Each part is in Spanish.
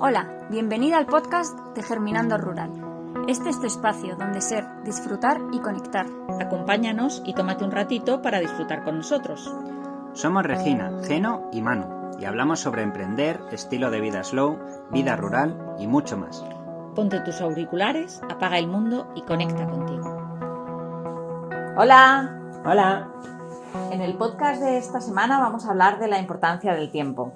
Hola, bienvenida al podcast de Germinando Rural. Este es tu espacio donde ser, disfrutar y conectar. Acompáñanos y tómate un ratito para disfrutar con nosotros. Somos Regina, Geno y Manu y hablamos sobre emprender, estilo de vida slow, vida rural y mucho más. Ponte tus auriculares, apaga el mundo y conecta contigo. Hola. Hola. En el podcast de esta semana vamos a hablar de la importancia del tiempo.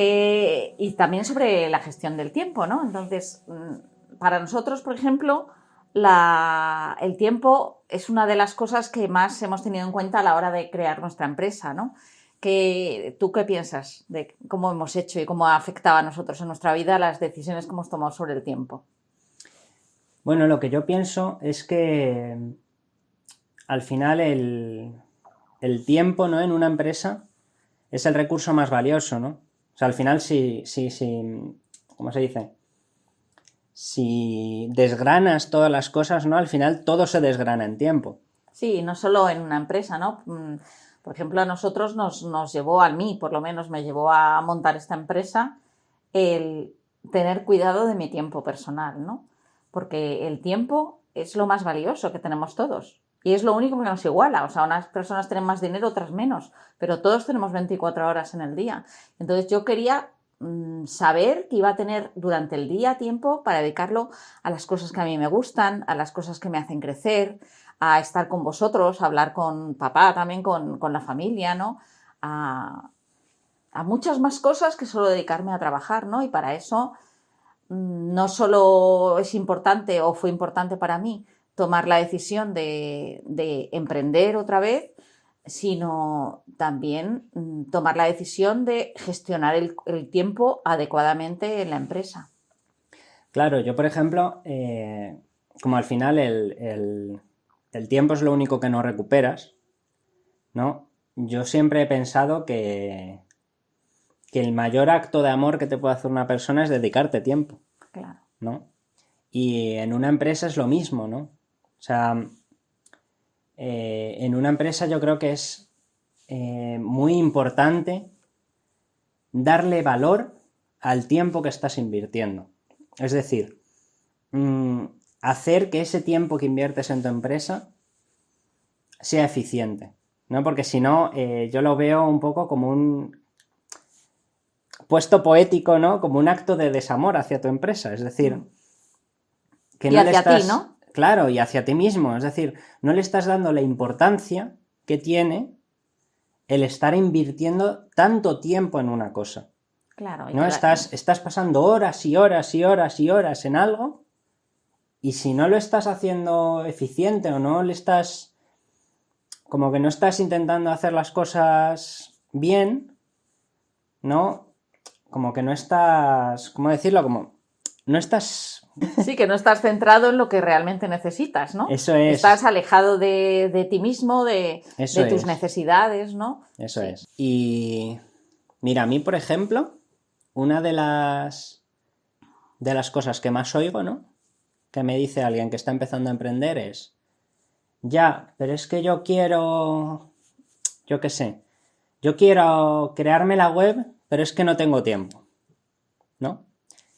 Y también sobre la gestión del tiempo, ¿no? Entonces, para nosotros, por ejemplo, el tiempo es una de las cosas que más hemos tenido en cuenta a la hora de crear nuestra empresa, ¿no? ¿Tú qué piensas de cómo hemos hecho y cómo ha afectado a nosotros en nuestra vida las decisiones que hemos tomado sobre el tiempo? Bueno, lo que yo pienso es que al final el tiempo, ¿no?, en una empresa es el recurso más valioso, ¿no? O sea, al final si ¿cómo se dice? Si desgranas todas las cosas, ¿no? Al final todo se desgrana en tiempo. Sí, no solo en una empresa, ¿no? Por ejemplo, a nosotros nos llevó, a mí por lo menos me llevó a montar esta empresa el tener cuidado de mi tiempo personal, ¿no? Porque el tiempo es lo más valioso que tenemos todos y es lo único que nos iguala. O sea, unas personas tienen más dinero, otras menos, pero todos tenemos 24 horas en el día. Entonces yo quería saber que iba a tener durante el día tiempo para dedicarlo a las cosas que a mí me gustan, a las cosas que me hacen crecer, a estar con vosotros, a hablar con papá, también con la familia, ¿no? A muchas más cosas que solo dedicarme a trabajar, ¿no? Y para eso no solo es importante o fue importante para mí tomar la decisión de emprender otra vez, sino también tomar la decisión de gestionar el tiempo adecuadamente en la empresa. Claro, yo por ejemplo, como al final el tiempo es lo único que no recuperas, ¿no? Yo siempre he pensado que el mayor acto de amor que te puede hacer una persona es dedicarte tiempo. Claro. ¿No? Y en una empresa es lo mismo, ¿no? O sea, en una empresa yo creo que es muy importante darle valor al tiempo que estás invirtiendo. Es decir, hacer que ese tiempo que inviertes en tu empresa sea eficiente, ¿no? Porque si no, yo lo veo un poco como un puesto poético, ¿no? Como un acto de desamor hacia tu empresa. Es decir, que y no hacia le estás... ti, ¿no? Claro, y hacia ti mismo. Es decir, no le estás dando la importancia que tiene el estar invirtiendo tanto tiempo en una cosa. Claro. ¿No? Estás pasando horas y horas y horas y horas en algo, y si no lo estás haciendo eficiente o no le estás... como que no estás intentando hacer las cosas bien, ¿no? Como que no estás... ¿cómo decirlo? Como no estás... Sí, que no estás centrado en lo que realmente necesitas, ¿no? Eso es. Estás alejado de ti mismo, de tus necesidades, ¿no? Eso es. Y mira, a mí, por ejemplo, una de las cosas que más oigo, ¿no?, que me dice alguien que está empezando a emprender es: ya, pero es que yo quiero, yo qué sé, yo quiero crearme la web, pero es que no tengo tiempo, ¿no?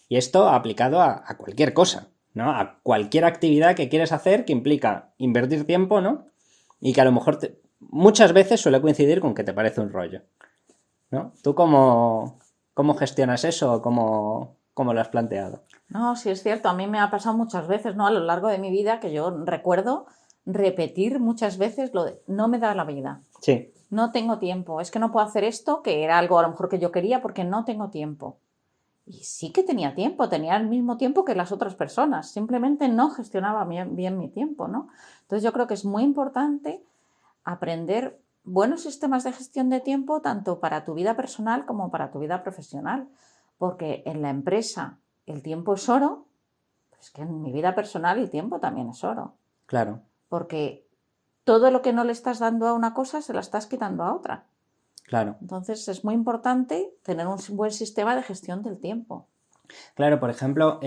Y esto aplicado a cualquier cosa, ¿no? A cualquier actividad que quieres hacer que implica invertir tiempo, ¿no? Y que a lo mejor muchas veces suele coincidir con que te parece un rollo, ¿no? ¿Tú cómo gestionas eso? ¿Cómo lo has planteado? No, sí es cierto. A mí me ha pasado muchas veces, ¿no? A lo largo de mi vida, que yo recuerdo repetir muchas veces lo de no me da la vida. Sí. No tengo tiempo. Es que no puedo hacer esto, que era algo a lo mejor que yo quería, porque no tengo tiempo. Y sí que tenía tiempo, tenía el mismo tiempo que las otras personas. Simplemente no gestionaba bien mi tiempo, ¿no? Entonces yo creo que es muy importante aprender buenos sistemas de gestión de tiempo tanto para tu vida personal como para tu vida profesional, porque en la empresa el tiempo es oro, pues que en mi vida personal el tiempo también es oro. Claro. Porque todo lo que no le estás dando a una cosa se la estás quitando a otra. Claro. Entonces es muy importante tener un buen sistema de gestión del tiempo. Claro, por ejemplo,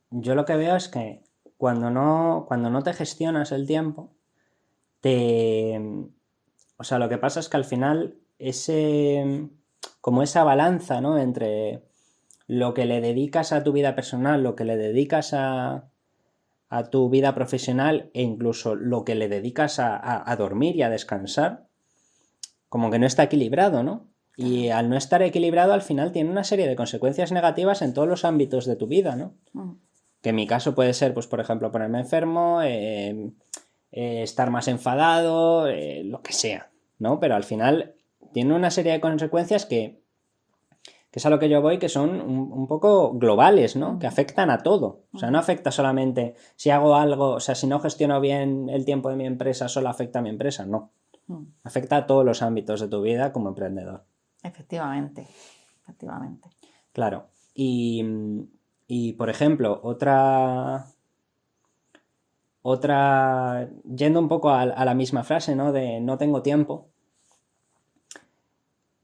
yo lo que veo es que cuando no te gestionas el tiempo, o sea, lo que pasa es que al final como esa balanza, ¿no?, entre lo que le dedicas a tu vida personal, lo que le dedicas a tu vida profesional e incluso lo que le dedicas a dormir y a descansar, como que no está equilibrado, ¿no? Y al no estar equilibrado, al final tiene una serie de consecuencias negativas en todos los ámbitos de tu vida, ¿no? Que en mi caso puede ser, pues por ejemplo, ponerme enfermo, estar más enfadado, lo que sea, ¿no? Pero al final tiene una serie de consecuencias que es a lo que yo voy, que son un poco globales, ¿no? Que afectan a todo. O sea, no afecta solamente si hago algo, o sea, si no gestiono bien el tiempo de mi empresa, solo afecta a mi empresa, no. Afecta a todos los ámbitos de tu vida como emprendedor. Efectivamente. Claro. Y por ejemplo, otra, yendo un poco a la misma frase, ¿no? De no tengo tiempo.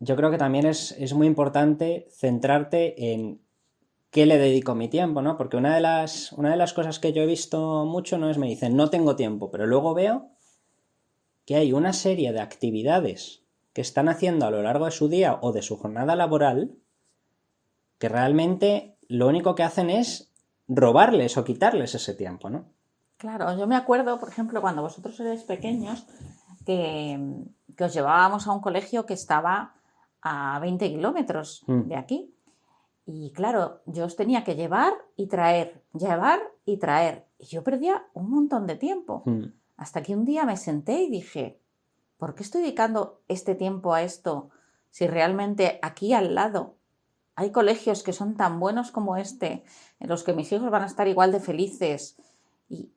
Yo creo que también es muy importante centrarte en qué le dedico mi tiempo, ¿no? Porque una de las cosas que yo he visto mucho, ¿no? Es me dicen, no tengo tiempo, pero luego veo que hay una serie de actividades que están haciendo a lo largo de su día o de su jornada laboral que realmente lo único que hacen es robarles o quitarles ese tiempo, ¿no? Claro, yo me acuerdo, por ejemplo, cuando vosotros erais pequeños, que os llevábamos a un colegio que estaba a 20 kilómetros de aquí. Y claro, yo os tenía que llevar y traer. Y yo perdía un montón de tiempo. Hasta que un día me senté y dije, ¿por qué estoy dedicando este tiempo a esto si realmente aquí al lado hay colegios que son tan buenos como este, en los que mis hijos van a estar igual de felices? ¿Y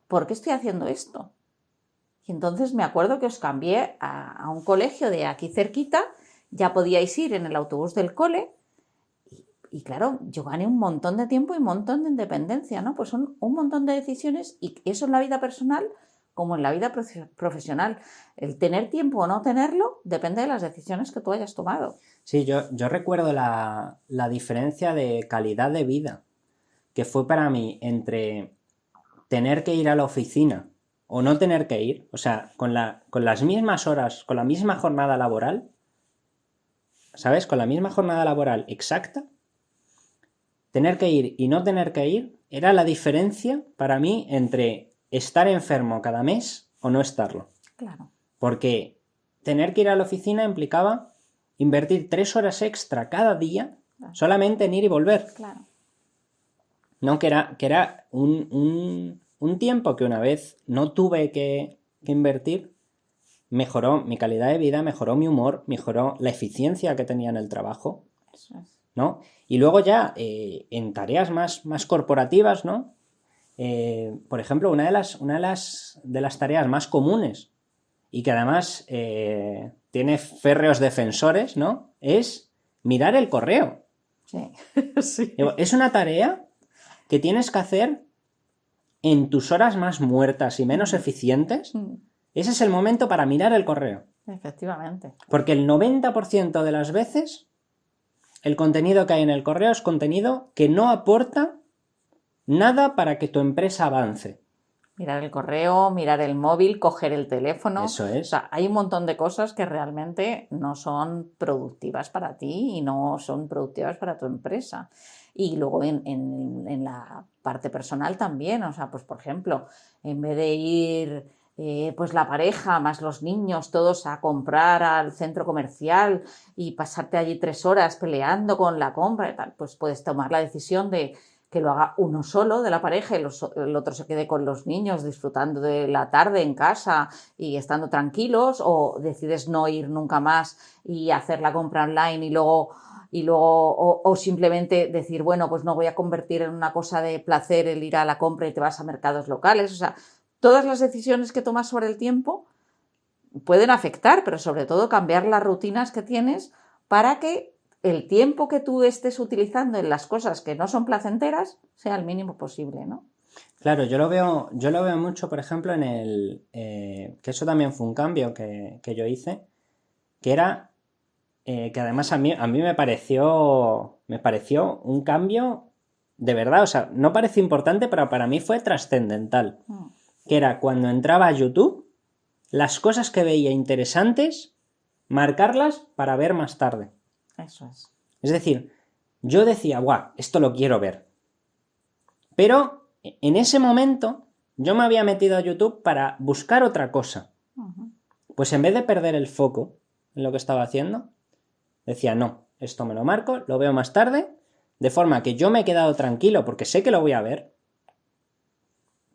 por qué estoy haciendo esto? Y entonces me acuerdo que os cambié a un colegio de aquí cerquita, ya podíais ir en el autobús del cole y claro, yo gané un montón de tiempo y un montón de independencia, ¿no? Pues son un montón de decisiones y eso en la vida personal como en la vida profesional. El tener tiempo o no tenerlo depende de las decisiones que tú hayas tomado. Sí, yo recuerdo la diferencia de calidad de vida que fue para mí entre tener que ir a la oficina o no tener que ir, o sea, con las mismas horas, con la misma jornada laboral, ¿sabes? Con la misma jornada laboral exacta, tener que ir y no tener que ir era la diferencia para mí entre estar enfermo cada mes o no estarlo. Claro. Porque tener que ir a la oficina implicaba invertir 3 horas extra cada día solamente en ir y volver. Claro. No, que era un tiempo que una vez no tuve que invertir, mejoró mi calidad de vida, mejoró mi humor, mejoró la eficiencia que tenía en el trabajo. Eso es. ¿No? Y luego ya en tareas más corporativas, ¿no? Por ejemplo, una de las tareas más comunes y que además tiene férreos defensores, ¿no? Es mirar el correo. Sí. Sí. Es una tarea que tienes que hacer en tus horas más muertas y menos eficientes. Ese es el momento para mirar el correo. Efectivamente. Porque el 90% de las veces el contenido que hay en el correo es contenido que no aporta nada para que tu empresa avance. Mirar el correo, mirar el móvil, coger el teléfono. Eso es. O sea, hay un montón de cosas que realmente no son productivas para ti y no son productivas para tu empresa. Y luego en la parte personal también. O sea, pues por ejemplo, en vez de ir pues la pareja más los niños todos a comprar al centro comercial y pasarte allí 3 horas peleando con la compra y tal, pues puedes tomar la decisión de que lo haga uno solo de la pareja y el otro se quede con los niños disfrutando de la tarde en casa y estando tranquilos, o decides no ir nunca más y hacer la compra online y luego o simplemente decir, bueno, pues no voy a convertir en una cosa de placer el ir a la compra y te vas a mercados locales. O sea, todas las decisiones que tomas sobre el tiempo pueden afectar, pero sobre todo cambiar las rutinas que tienes para que el tiempo que tú estés utilizando en las cosas que no son placenteras sea el mínimo posible, ¿no? Claro, yo lo veo mucho, por ejemplo, en que eso también fue un cambio que yo hice, que era que además a mí me pareció un cambio de verdad, o sea, no parece importante, pero para mí fue trascendental. Que era cuando entraba a YouTube, las cosas que veía interesantes, marcarlas para ver más tarde. Eso es. Es decir, yo decía, ¡guau! Esto lo quiero ver. Pero en ese momento yo me había metido a YouTube para buscar otra cosa. Pues en vez de perder el foco en lo que estaba haciendo, decía, no, esto me lo marco, lo veo más tarde, de forma que yo me he quedado tranquilo porque sé que lo voy a ver,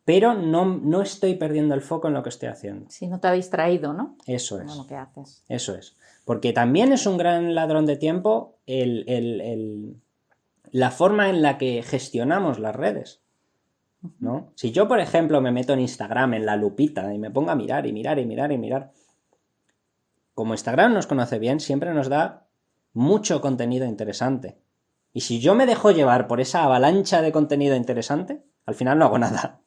pero no estoy perdiendo el foco en lo que estoy haciendo. Si no te habéis traído, ¿no? Eso es. Con lo que haces. Eso es. Porque también es un gran ladrón de tiempo la forma en la que gestionamos las redes, ¿no? Si yo, por ejemplo, me meto en Instagram, en la lupita, y me pongo a mirar y mirar y mirar y mirar, como Instagram nos conoce bien, siempre nos da mucho contenido interesante. Y si yo me dejo llevar por esa avalancha de contenido interesante, al final no hago nada.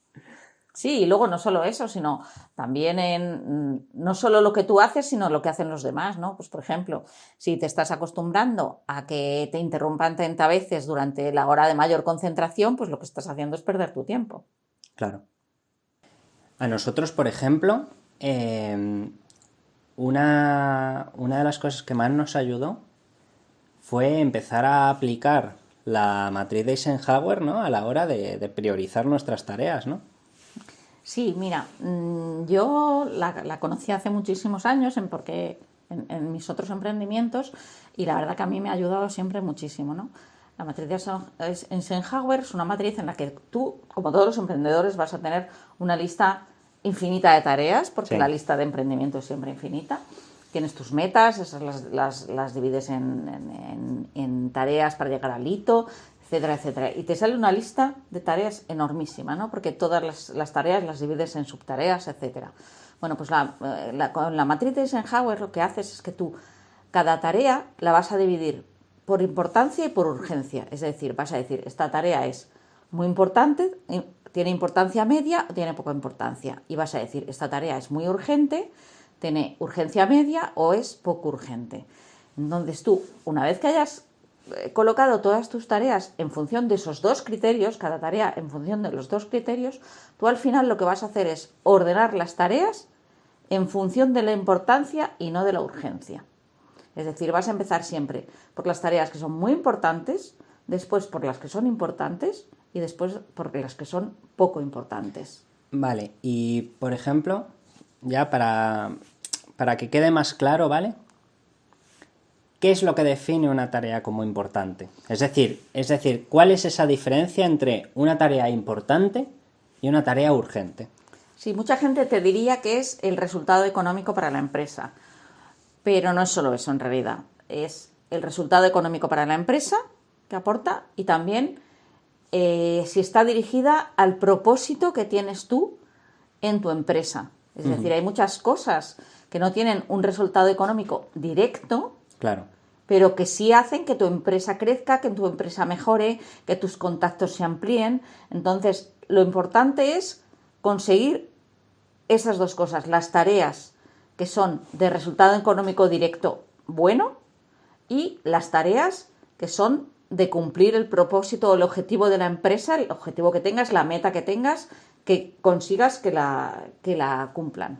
Sí, y luego no solo eso, sino también no solo lo que tú haces, sino lo que hacen los demás, ¿no? Pues, por ejemplo, si te estás acostumbrando a que te interrumpan 30 veces durante la hora de mayor concentración, pues lo que estás haciendo es perder tu tiempo. Claro. A nosotros, por ejemplo, una de las cosas que más nos ayudó fue empezar a aplicar la matriz de Eisenhower, ¿no? A la hora de priorizar nuestras tareas, ¿no? Sí, mira, yo la conocí hace muchísimos años porque en mis otros emprendimientos, y la verdad que a mí me ha ayudado siempre muchísimo, ¿no? La matriz de Eisenhower es una matriz en la que tú, como todos los emprendedores, vas a tener una lista infinita de tareas, porque Sí. la lista de emprendimiento es siempre infinita. Tienes tus metas, esas las divides en tareas para llegar al hito, etcétera, etcétera. Y te sale una lista de tareas enormísima, ¿no? Porque todas las tareas las divides en subtareas, etcétera. Bueno, pues con la matriz de Eisenhower lo que haces es que tú cada tarea la vas a dividir por importancia y por urgencia. Es decir, vas a decir, esta tarea es muy importante, tiene importancia media o tiene poca importancia. Y vas a decir, esta tarea es muy urgente, tiene urgencia media o es poco urgente. Entonces tú, una vez que hayas colocado todas tus tareas en función de esos dos criterios, cada tarea en función de los dos criterios, tú al final lo que vas a hacer es ordenar las tareas en función de la importancia y no de la urgencia. Es decir, vas a empezar siempre por las tareas que son muy importantes, después por las que son importantes y después por las que son poco importantes. Vale, y por ejemplo, ya para que quede más claro, ¿vale? ¿Qué es lo que define una tarea como importante? Es decir, ¿cuál es esa diferencia entre una tarea importante y una tarea urgente? Sí, mucha gente te diría que es el resultado económico para la empresa, pero no es solo eso en realidad. Es el resultado económico para la empresa que aporta y también si está dirigida al propósito que tienes tú en tu empresa. Es decir, hay muchas cosas que no tienen un resultado económico directo, Claro. pero que sí hacen que tu empresa crezca, que tu empresa mejore, que tus contactos se amplíen. Entonces, lo importante es conseguir esas dos cosas, las tareas que son de resultado económico directo bueno y las tareas que son de cumplir el propósito o el objetivo de la empresa, el objetivo que tengas, la meta que tengas, que consigas que la cumplan.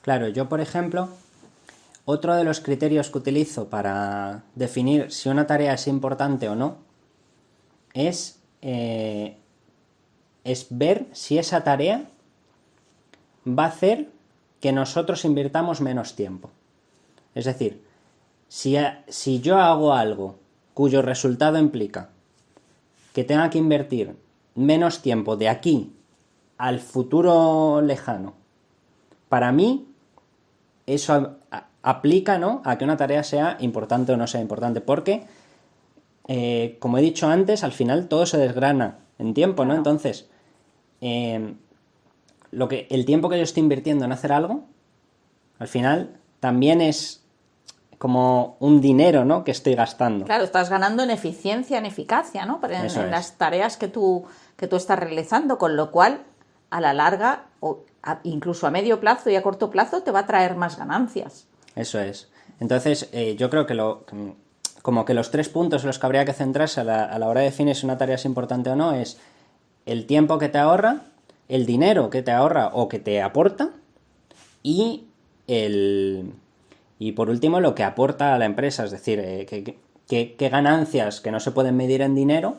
Claro, yo por ejemplo, otro de los criterios que utilizo para definir si una tarea es importante o no es ver si esa tarea va a hacer que nosotros invirtamos menos tiempo. Es decir, si yo hago algo cuyo resultado implica que tenga que invertir menos tiempo de aquí al futuro lejano, para mí eso aplica, ¿no?, a que una tarea sea importante o no sea importante, porque, como he dicho antes, al final todo se desgrana en tiempo, ¿no? Claro. Entonces, el tiempo que yo estoy invirtiendo en hacer algo, al final también es como un dinero, ¿no?, que estoy gastando. Claro, estás ganando en eficiencia, en eficacia, ¿no? Pero Eso en es. las tareas que tú estás realizando, con lo cual, a la larga, o incluso a medio plazo y a corto plazo, te va a traer más ganancias. Eso es. Entonces, yo creo que como que los 3 puntos en los que habría que centrarse a la hora de definir si una tarea es importante o no es el tiempo que te ahorra, el dinero que te ahorra o que te aporta y por último lo que aporta a la empresa, es decir, qué ganancias que no se pueden medir en dinero,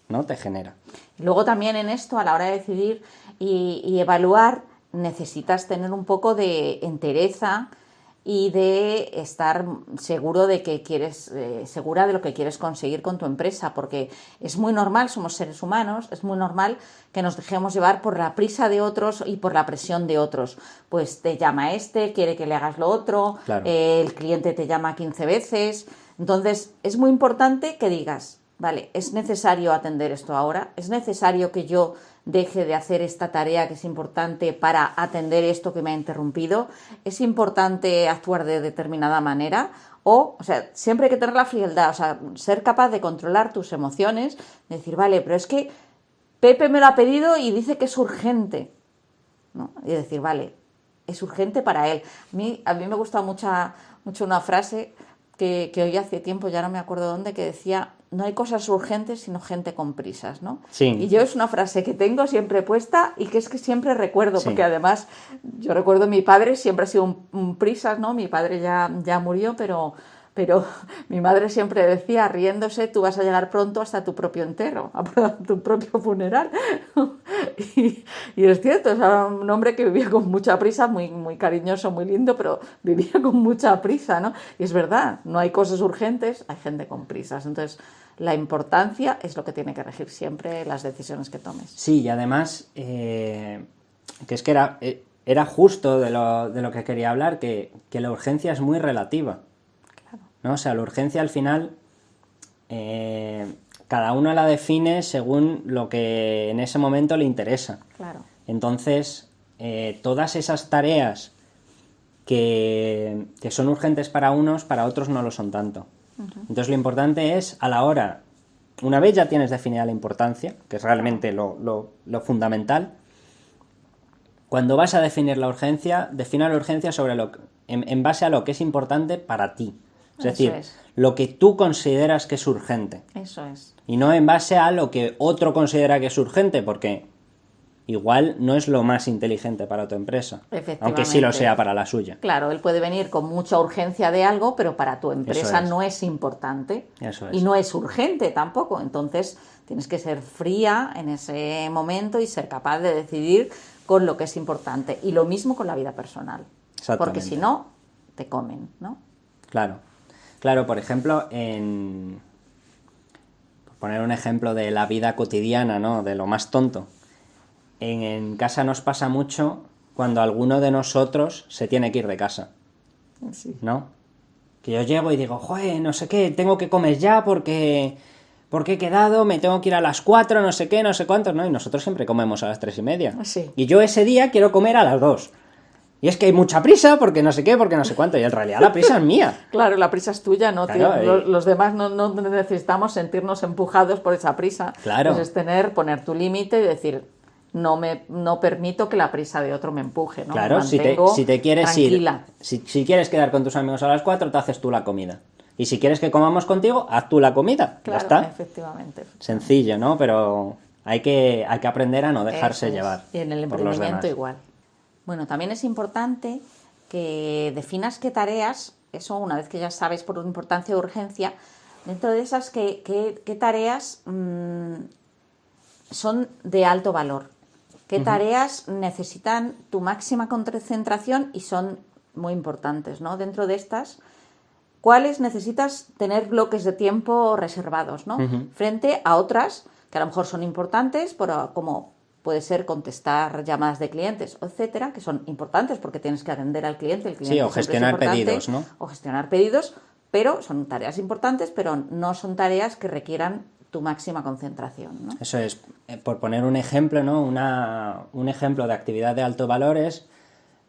¿no?, te genera. Luego también en esto, a la hora de decidir y evaluar, necesitas tener un poco de entereza y de estar seguro de que quieres, segura de lo que quieres conseguir con tu empresa, porque es muy normal, somos seres humanos, es muy normal que nos dejemos llevar por la prisa de otros y por la presión de otros. Pues te llama quiere que le hagas lo otro, Claro. El cliente te llama 15 veces. Entonces, es muy importante que digas, vale, es necesario atender esto ahora, es necesario que yo deje de hacer esta tarea que es importante para atender esto que me ha interrumpido, es importante actuar de determinada manera, o sea, siempre hay que tener la frialdad, o sea, ser capaz de controlar tus emociones, decir, vale, pero es que Pepe me lo ha pedido y dice que es urgente, ¿no? Y decir, vale, es urgente para él. A mí me gusta mucho una frase que oí hace tiempo, ya no me acuerdo dónde, que decía, no hay cosas urgentes sino gente con prisas, ¿no? Sí. Y yo es una frase que tengo siempre puesta y que es que siempre recuerdo, Sí. porque además yo recuerdo mi padre siempre ha sido un prisas, ¿no? Mi padre ya murió, pero mi madre siempre decía, riéndose, tú vas a llegar pronto hasta tu propio entierro, a tu propio funeral. Y es cierto, era un hombre que vivía con mucha prisa, muy, muy cariñoso, muy lindo, pero vivía con mucha prisa, ¿no? Y es verdad, no hay cosas urgentes, hay gente con prisas. Entonces, la importancia es lo que tiene que regir siempre las decisiones que tomes. Sí, y además, que es que era justo de lo que quería hablar, que la urgencia es muy relativa. ¿No? O sea, la urgencia al final cada uno la define según lo que en ese momento le interesa. Claro. Entonces, todas esas tareas que son urgentes para unos, para otros no lo son tanto. Entonces, lo importante es, a la hora, una vez ya tienes definida la importancia, que es realmente lo fundamental, cuando vas a definir la urgencia, defina la urgencia en base a lo que es importante para ti. Es decir, lo que tú consideras que es urgente. Eso es. Y no en base a lo que otro considera que es urgente, porque igual no es lo más inteligente para tu empresa. Aunque sí lo sea para la suya. Claro, él puede venir con mucha urgencia de algo, pero para tu empresa no es importante. Eso es. Y no es urgente tampoco. Entonces, tienes que ser fría en ese momento y ser capaz de decidir con lo que es importante. Y lo mismo con la vida personal. Porque si no, te comen, ¿no? Claro, por ejemplo, por poner un ejemplo de la vida cotidiana, ¿no?, de lo más tonto, en casa nos pasa mucho cuando alguno de nosotros se tiene que ir de casa, Sí. ¿no? Que yo llego y digo, joder, no sé qué, tengo que comer ya porque he quedado, me tengo que ir a las 4, no sé qué, no sé cuántos, ¿no? Y nosotros siempre comemos a las 3:30. Sí. Y yo ese día quiero comer a las 2. Y es que hay mucha prisa, porque no sé qué, porque no sé cuánto, y en realidad la prisa es mía. Claro, la prisa es tuya, ¿no? Claro, Los demás no necesitamos sentirnos empujados por esa prisa. Claro. Pues es poner tu límite y decir, no permito que la prisa de otro me empuje, ¿no? Claro, si te quieres tranquila. ir, si quieres quedar con tus amigos a las 4, te haces tú la comida. Y si quieres que comamos contigo, haz tú la comida. Claro, ya está. efectivamente. Sencillo, ¿no? Pero hay que aprender a no dejarse llevar. Y en el por los emprendimiento demás. igual. Bueno, también es importante que definas qué tareas, eso una vez que ya sabes por importancia o urgencia, dentro de esas qué tareas son de alto valor, qué tareas necesitan tu máxima concentración y son muy importantes, ¿no? Dentro de estas, ¿cuáles necesitas tener bloques de tiempo reservados, ¿no? Frente a otras que a lo mejor son importantes, pero como puede ser contestar llamadas de clientes, etcétera, que son importantes porque tienes que atender al cliente. El cliente Sí, o gestionar pedidos, ¿no? O gestionar pedidos, pero son tareas importantes, pero no son tareas que requieran tu máxima concentración, ¿no? Eso es, por poner un ejemplo, ¿no? Un ejemplo de actividad de alto valor es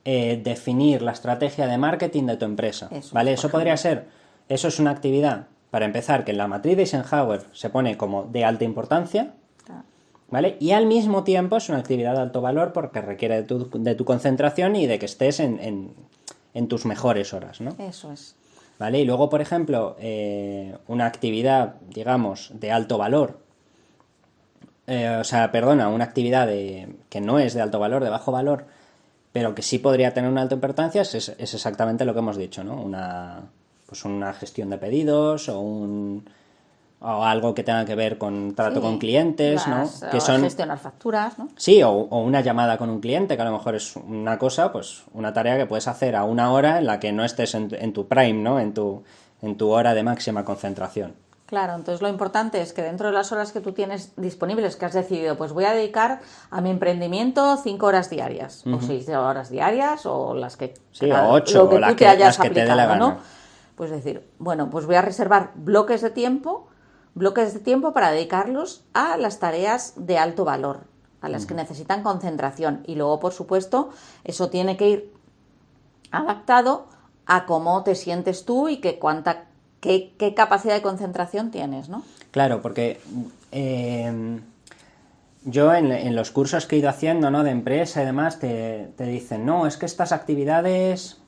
definir la estrategia de marketing de tu empresa. Eso, ¿vale? Eso podría ser, eso es una actividad, para empezar, que en la matriz de Eisenhower se pone como de alta importancia, ¿vale? Y al mismo tiempo es una actividad de alto valor porque requiere de tu concentración y de que estés en tus mejores horas, ¿no? Eso es. ¿Vale? Y luego, por ejemplo, una actividad, digamos, de alto valor, una actividad que no es de alto valor, de bajo valor, pero que sí podría tener una alta importancia, es exactamente lo que hemos dicho, ¿no? pues una gestión de pedidos o algo que tenga que ver con trato con clientes, ¿no? Que son gestionar facturas, ¿no? Sí, o una llamada con un cliente, que a lo mejor es una cosa, pues una tarea que puedes hacer a una hora en la que no estés en tu prime, ¿no? En tu hora de máxima concentración. Claro, entonces lo importante es que dentro de las horas que tú tienes disponibles, que has decidido, pues voy a dedicar a mi emprendimiento 5 horas diarias, o 6 horas diarias, o las que... Sí, o 8, lo que o las tú te que, hayas las que te dé la aplicado, gana. ¿no? Pues decir, bueno, pues voy a reservar bloques de tiempo para dedicarlos a las tareas de alto valor, a las que necesitan concentración. Y luego, por supuesto, eso tiene que ir adaptado a cómo te sientes tú y qué capacidad de concentración tienes, ¿no? Claro, porque yo en los cursos que he ido haciendo, ¿no? De empresa y demás, te dicen, no, es que estas actividades,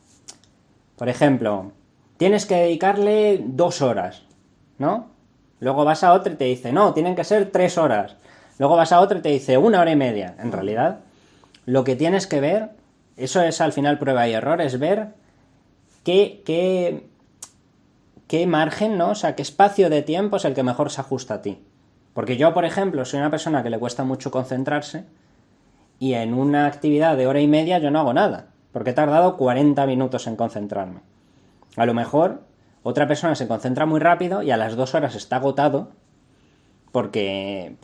por ejemplo, tienes que dedicarle 2 horas, ¿no? Luego vas a otra y te dice, no, tienen que ser 3 horas. Luego vas a otra y te dice 1 hora y media. En realidad, lo que tienes que ver, eso es al final prueba y error, es ver qué margen, ¿no? O sea, qué espacio de tiempo es el que mejor se ajusta a ti. Porque yo, por ejemplo, soy una persona que le cuesta mucho concentrarse y en una actividad de hora y media yo no hago nada, porque he tardado 40 minutos en concentrarme. A lo mejor otra persona se concentra muy rápido y a las 2 horas está agotado porque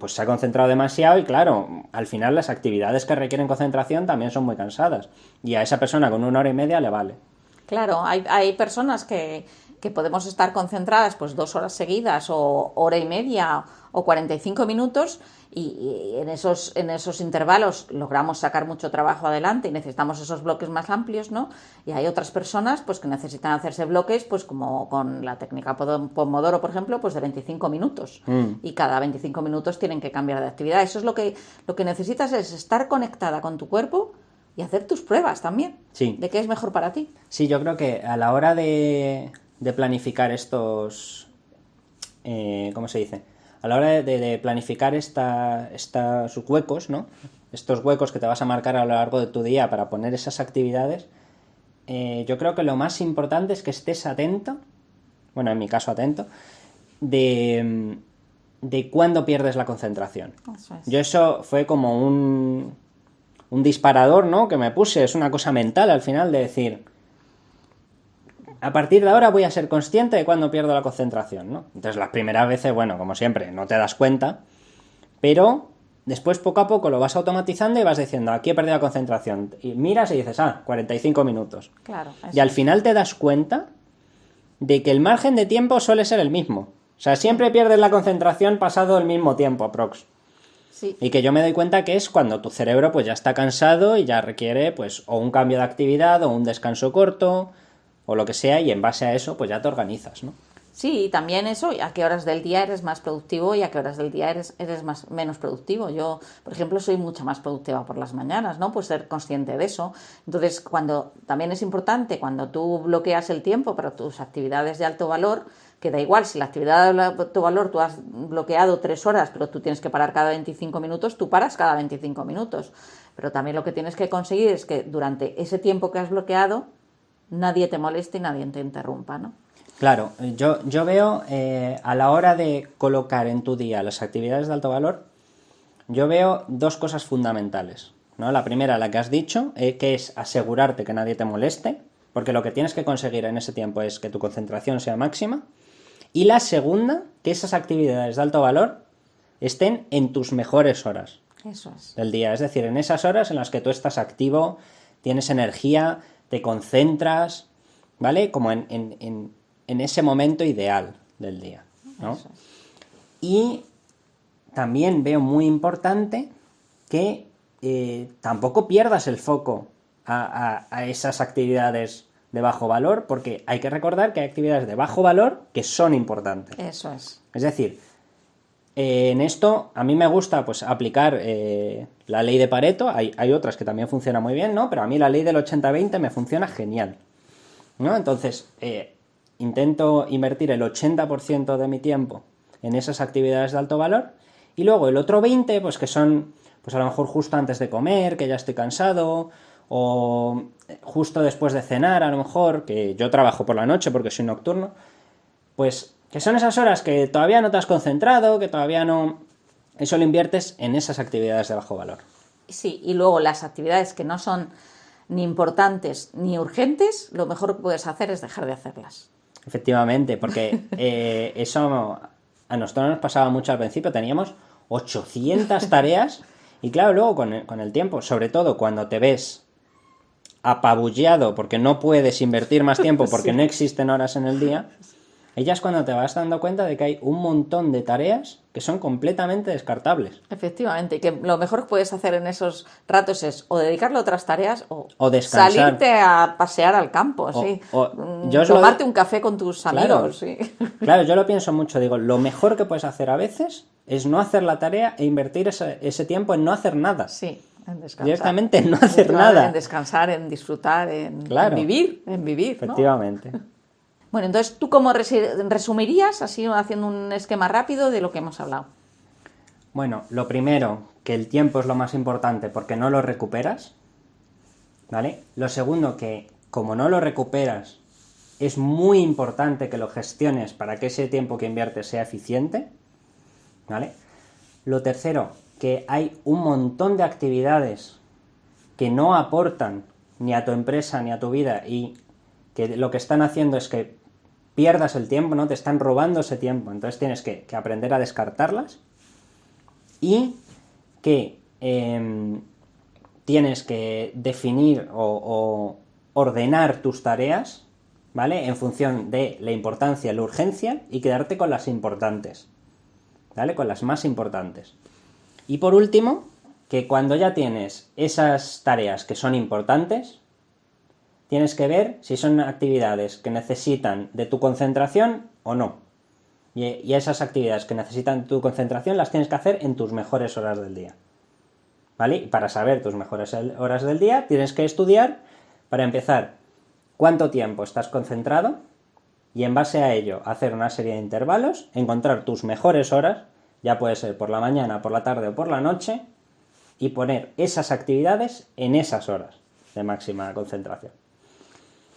pues se ha concentrado demasiado y claro, al final las actividades que requieren concentración también son muy cansadas y a esa persona con 1 hora y media le vale. Claro, hay personas que podemos estar concentradas pues 2 horas seguidas o hora y media o 45 minutos y en esos intervalos logramos sacar mucho trabajo adelante y necesitamos esos bloques más amplios, ¿no? Y hay otras personas pues que necesitan hacerse bloques pues como con la técnica Pomodoro, por ejemplo, pues de 25 minutos y cada 25 minutos tienen que cambiar de actividad. Eso es lo que necesitas es estar conectada con tu cuerpo y hacer tus pruebas también, Sí. de qué es mejor para ti. Sí, yo creo que a la hora de planificar estos... ¿cómo se dice? A la hora de planificar estos huecos, ¿no? Estos huecos que te vas a marcar a lo largo de tu día para poner esas actividades, yo creo que lo más importante es que estés atento, bueno, en mi caso atento, de cuándo pierdes la concentración. Eso es. Yo eso fue como un disparador, ¿no? Que me puse, es una cosa mental al final de decir, a partir de ahora voy a ser consciente de cuándo pierdo la concentración, ¿no? Entonces las primeras veces, bueno, como siempre, no te das cuenta, pero después poco a poco lo vas automatizando y vas diciendo, aquí he perdido la concentración, y miras y dices, 45 minutos. Claro. Y al final te das cuenta de que el margen de tiempo suele ser el mismo. O sea, siempre pierdes la concentración pasado el mismo tiempo, aprox. Sí. Y que yo me doy cuenta que es cuando tu cerebro pues ya está cansado y ya requiere pues o un cambio de actividad o un descanso corto o lo que sea y en base a eso pues ya te organizas, ¿no? Sí, y también eso, a qué horas del día eres más productivo y a qué horas del día eres menos productivo. Yo, por ejemplo, soy mucho más productiva por las mañanas, ¿no? Pues ser consciente de eso. Entonces, también es importante, cuando tú bloqueas el tiempo para tus actividades de alto valor, que da igual, si la actividad de alto valor tú has bloqueado 3 horas, pero tú tienes que parar cada 25 minutos, tú paras cada 25 minutos. Pero también lo que tienes que conseguir es que durante ese tiempo que has bloqueado, nadie te moleste y nadie te interrumpa, ¿no? Claro, yo veo a la hora de colocar en tu día las actividades de alto valor, yo veo 2 cosas fundamentales, ¿no? La primera, la que has dicho, que es asegurarte que nadie te moleste, porque lo que tienes que conseguir en ese tiempo es que tu concentración sea máxima. Y la segunda, que esas actividades de alto valor estén en tus mejores horas Eso es. del día, es decir, en esas horas en las que tú estás activo, tienes energía, te concentras, ¿vale? Como en ese momento ideal del día, ¿no? Eso es. Y también veo muy importante que tampoco pierdas el foco a esas actividades de bajo valor, porque hay que recordar que hay actividades de bajo valor que son importantes. Eso es. Es decir, en esto a mí me gusta pues aplicar la ley de Pareto, hay otras que también funcionan muy bien, ¿no? Pero a mí la ley del 80-20 me funciona genial, ¿no? Entonces, intento invertir el 80% de mi tiempo en esas actividades de alto valor y luego el otro 20%, pues que son, pues a lo mejor justo antes de comer, que ya estoy cansado, o justo después de cenar, a lo mejor, que yo trabajo por la noche porque soy nocturno, pues que son esas horas que todavía no te has concentrado, que todavía no... Eso lo inviertes en esas actividades de bajo valor. Sí, y luego las actividades que no son ni importantes ni urgentes, lo mejor que puedes hacer es dejar de hacerlas. Efectivamente, porque eso a nosotros nos pasaba mucho al principio, teníamos 800 tareas y claro, luego con el tiempo, sobre todo cuando te ves apabullado porque no puedes invertir más tiempo porque Sí. no existen horas en el día, ella es cuando te vas dando cuenta de que hay un montón de tareas que son completamente descartables. Efectivamente, y que lo mejor que puedes hacer en esos ratos es o dedicarle a otras tareas O descansar. salirte a pasear al campo, sí. yo os lo Tomarte digo- un café con tus Claro. amigos, sí. Claro, yo lo pienso mucho, digo, lo mejor que puedes hacer a veces es no hacer la tarea e invertir ese tiempo en no hacer nada. Sí, en descansar. Directamente en no hacer nada. En descansar, en disfrutar, Claro. en vivir, ¿no? Efectivamente. Bueno, entonces, ¿tú cómo resumirías, así haciendo un esquema rápido de lo que hemos hablado? Bueno, lo primero, que el tiempo es lo más importante porque no lo recuperas, ¿vale? Lo segundo, que como no lo recuperas, es muy importante que lo gestiones para que ese tiempo que inviertes sea eficiente, ¿vale? Lo tercero, que hay un montón de actividades que no aportan ni a tu empresa ni a tu vida y que lo que están haciendo es que pierdas el tiempo, ¿no? Te están robando ese tiempo, entonces tienes que aprender a descartarlas. Y que tienes que definir o ordenar tus tareas, ¿vale? En función de la importancia, la urgencia y quedarte con las importantes, ¿vale? Con las más importantes. Y por último, que cuando ya tienes esas tareas que son importantes, tienes que ver si son actividades que necesitan de tu concentración o no. Y esas actividades que necesitan tu concentración las tienes que hacer en tus mejores horas del día, ¿vale? Y para saber tus mejores horas del día tienes que estudiar, para empezar, cuánto tiempo estás concentrado y en base a ello hacer una serie de intervalos, encontrar tus mejores horas, ya puede ser por la mañana, por la tarde o por la noche, y poner esas actividades en esas horas de máxima concentración.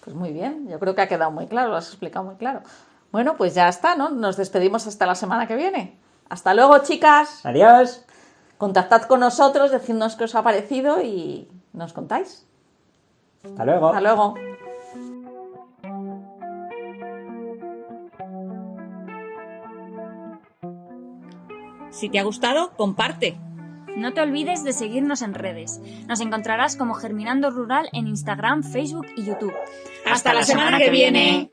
Pues muy bien, yo creo que ha quedado muy claro, lo has explicado muy claro. Bueno, pues ya está, ¿no? Nos despedimos hasta la semana que viene. Hasta luego, chicas. ¡Adiós! Contactad con nosotros, decidnos qué os ha parecido y nos contáis. ¡Hasta luego! Hasta luego. Si te ha gustado, comparte. No te olvides de seguirnos en redes. Nos encontrarás como Germinando Rural en Instagram, Facebook y YouTube. Hasta la semana que viene.